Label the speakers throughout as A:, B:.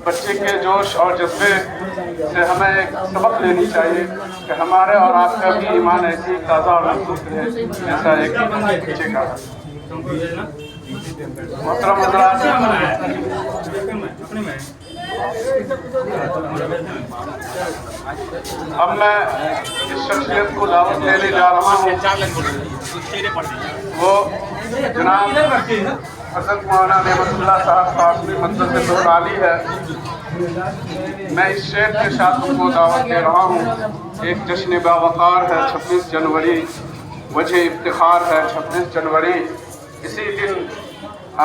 A: بچے کے جوش اور جذبے سے ہمیں ایک سبق لینی چاہیے کہ ہمارے اور آپ کا بھی ایمان ایسی تازہ اور مضبوط رہے جیسا ایک بچے کا ہے۔ محترم حضرات، اب میں جس شخصیت کو دعوت دینے جا رہا ہوں وہ جناب حضرت مولانا نعمت اللہ صاحب قاسمی مدثر عالی ہے۔ میں اس شعر کے ساتھ تم کو دعوت دے رہا ہوں۔ ایک جشن باوقار ہے 26 جنوری، وجہ افتخار ہے 26 جنوری، اسی دن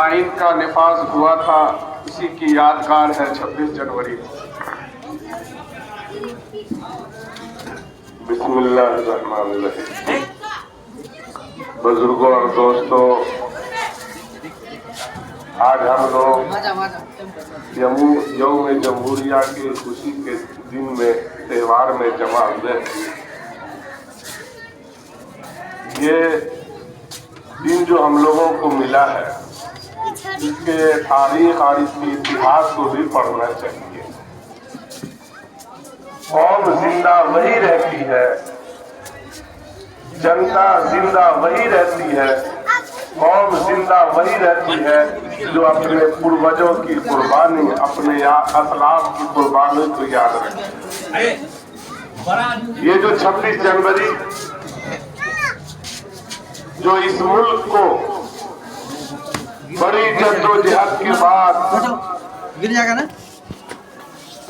A: آئین کا نفاذ ہوا تھا، اسی کی یادگار ہے 26 جنوری۔ بسم اللہ الرحمن الرحیم۔ بزرگوں اور دوستوں، آج ہم لوگ یوم جمہوریہ کی خوشی کے دن میں تہوار میں جمع ہوئے۔ یہ دن جو ہم لوگوں کو ملا ہے، اس کے تاریخ اور اس کے اتہاس کو بھی پڑھنا چاہیے۔ قوم زندہ وہی رہتی ہے، جنتا زندہ وہی رہتی ہے، قوم زندہ وہی رہتی ہے جو اپنے پروجوں کی قربانی، اپنے اسلاف کی قربانی کو یاد رکھے۔ یہ جو 26 جنوری جو اس ملک کو بڑی جدوجہد کے بعد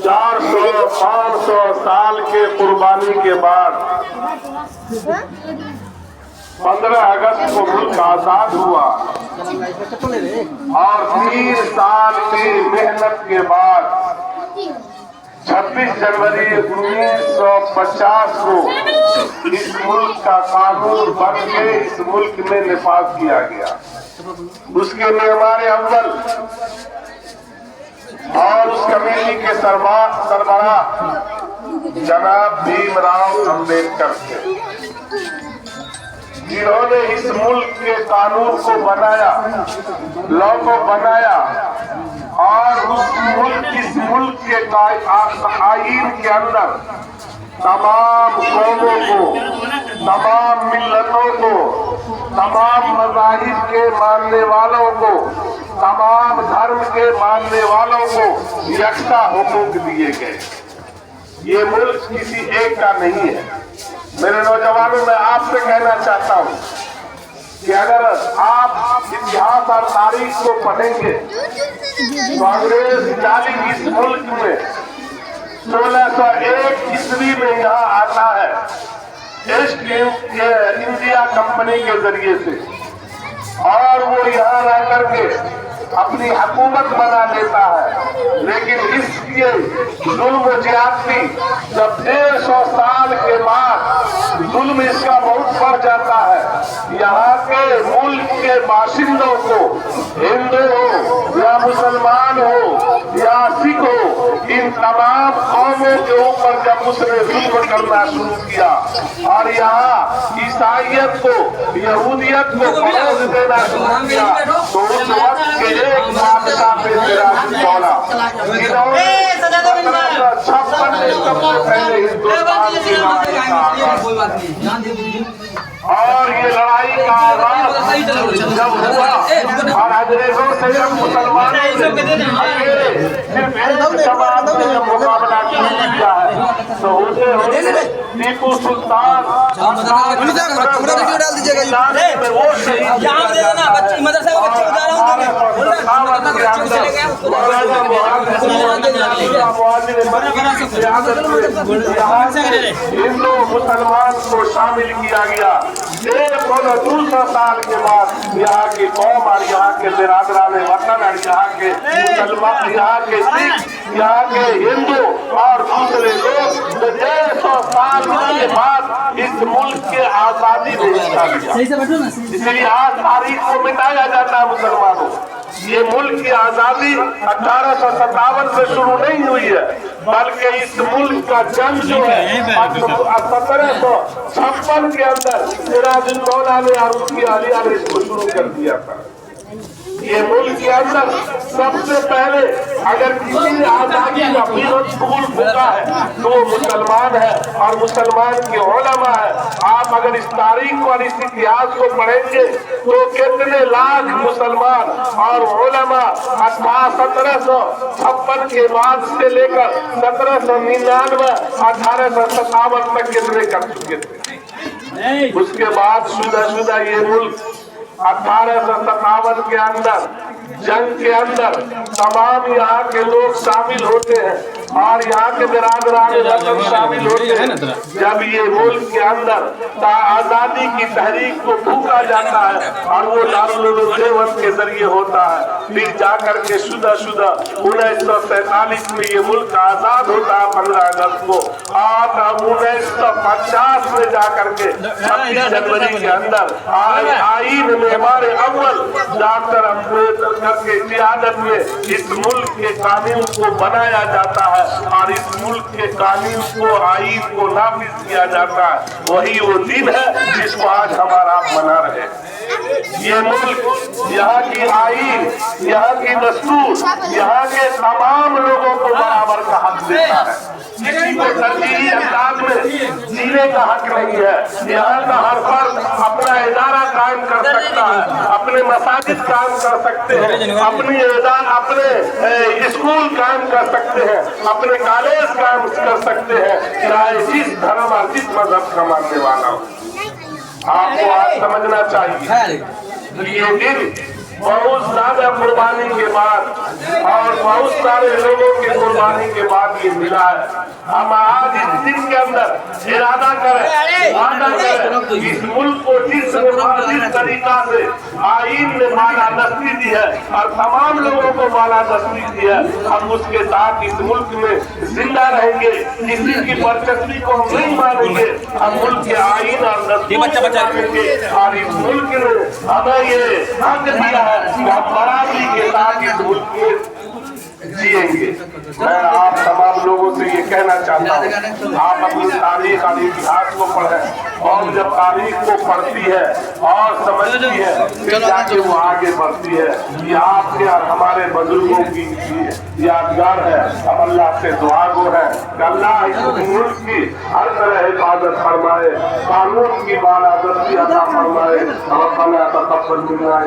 A: 400-500 سال کے قربانی کے بعد 15 اگست کو ملک آزاد ہوا، اور 3 سال کی محنت کے بعد 26 جنوری 1950 کو اس ملک کا قانون بن کے اس ملک میں نفاذ کیا گیا۔ اس کے معمار اول اور اس کمیٹی کے سربراہ جناب بھیم راؤ امبیڈکر تھے، جنہوں نے اس ملک کے قانون کو بنایا، لا کو بنایا، اور اس ملک کے آئین کے اندر تمام قوموں کو، تمام ملتوں کو، تمام مذاہب کے ماننے والوں کو، تمام دھرم کے ماننے والوں کو یکساں حقوق دیے گئے۔ یہ ملک کسی ایک کا نہیں ہے۔ میرے نوجوانوں، میں آپ سے کہنا چاہتا ہوں کہ اگر آپ اتہاس اور تاریخ کو پڑھیں گے تو انگریز ظالم اس ملک میں 1601 عیسوی میں یہاں آتا ہے ایسٹ انڈیا کمپنی کے ذریعے سے، اور وہ یہاں رہ کر کے اپنی حکومت بنا لیتا ہے، لیکن اس کے ظلم و زیادتی جب 150 سال کے بعد ظلم اس کا بہت بڑھ جاتا ہے، یہاں کے ملک کے باشندوں کو، ہندو ہو یا مسلمان ہو یا سکھ ہو، ان تمام قوموں کے اوپر جب اس نے ظلم کرنا شروع کیا اور یہاں عیسائیت کو، یہودیت کو فروغ دینا شروع کیا، تو اس وقت کے ایک بادشاہ پہ سراج الدولہ، جنہوں نے 1756 میں سب سے پہلے ہندوستان کی لڑائی کا اور یہ لڑائی کا آغاز جب ہوا اور انگریزوں سے جب مسلمانوں نے صرف ایک جماعت سے جب مقابلہ کیا ہے، تو اسے ٹیپو سلطان وہ شہید ہندو مسلمان کو شامل کیا گیا۔ 200 سال کے بعد یہاں کی قوم اور یہاں کے برادران وطن اور یہاں کے مسلمان، یہاں کے سکھ، یہاں کے ہندو اور دوسرے لوگ 150 سال کے بعد اس ملک کے آزادی میں حصہ لیا۔ اس لیے آج تاریخ کو مٹایا جاتا ہے مسلمانوں۔ یہ ملک کی آزادی 1857 سے شروع نہیں ہوئی ہے، بلکہ اس ملک کا جنگ جو ہے 1756 کے اندر سراج الدولہ نے اور اس کی اہلیہ نے اس کو شروع کر دیا تھا۔ یہ ملک کے اندر سب سے پہلے اگر کسی نے آزادی کا پھول پھونکا ہے تو وہ مسلمان ہے اور مسلمان کے علماء ہے. آپ اگر اس تاریخ اور اس اتہاس کو پڑھیں گے تو کتنے لاکھ مسلمان اور علماء 1756 کے بعد سے لے کر 1799 1857 تک کتنے کر چکے تھے. اس کے بعد شدہ یہ ملک 1857 کے اندر جنگ کے اندر تمام یہاں کے لوگ شامل ہوتے ہیں اور یہاں کے برادران وطن شامل ہوتے ہیں. جب یہ ملک کے اندر آزادی کی تحریک کو پھونکا جاتا ہے اور وہ دارالعلوم دیوبند کے ذریعے ہوتا ہے, پھر جا کر کے شدہ 1947 میں یہ ملک آزاد ہوتا ہے 15 اگست کو, اور 1950 میں جا کر کے 26 جنوری کے اندر آئین میں ہمارے اول ڈاکٹر امبیڈکر کی قیادت میں اس ملک کے قانون کو بنایا جاتا ہے اور اس ملک کے قانون کو آئین کو نافذ کیا جاتا ہے. وہی وہ دن ہے جس کو آج ہمارا آپ منا رہے ہیں. یہ ملک, یہاں کی آئین, یہاں کی دستور, یہاں کے تمام لوگوں کو برابر کا حق دیتا ہے. کسی کو ترجیحی انداز میں جینے کا حق نہیں ہے. یہاں کا ہر فرد اپنا ادارہ قائم کر سکتا ہے, اپنے مساجد قائم کر سکتے ہیں, اپنے اسکول قائم کر سکتے ہیں, اپنے کالج قائم کر سکتے ہیں, چاہے جس دھرم اور جس مذہب کا ماننے والا ہو. آپ کو آج سمجھنا چاہیے یہ دن بہت زیادہ قربانی کے بعد اور بہت سارے لوگوں کی قربانی کے بعد یہ ملا ہے. ہم آج اس دن کے اندر ارادہ کریں, وعدہ کریں, اس ملک کو جس طریقہ سے آئین نے مالا دستی دی ہے اور تمام لوگوں کو مالا دستی دی ہے, ہم اس کے ساتھ اس ملک میں زندہ رہیں گے. کسی کی برچسپی کو ہم نہیں مانیں گے, ہم ملک کے آئین اور دستور کو مانیں گے اور اس ملک نے ہمیں یہ حق دیا ہے کہ ہم برابری کے ساتھ اس ملک میں جیئیں گے. میں آپ تمام لوگوں سے یہ کہنا چاہتا ہوں, آپ اپنی تاریخ اور اتہاس کو پڑھیں, اور جب تاریخ کو پڑھتی ہے اور سمجھتی ہے پھر جا کے وہ آگے بڑھتی ہے. یہ آپ کے اور ہمارے بزرگوں کی یادگار ہے. ہم اللہ سے دعا گو ہیں کہ اللہ اس ملک کی ہر طرح حفاظت فرمائے, قانون کی بالادستی عطا فرمائے. ربنا تقبل منا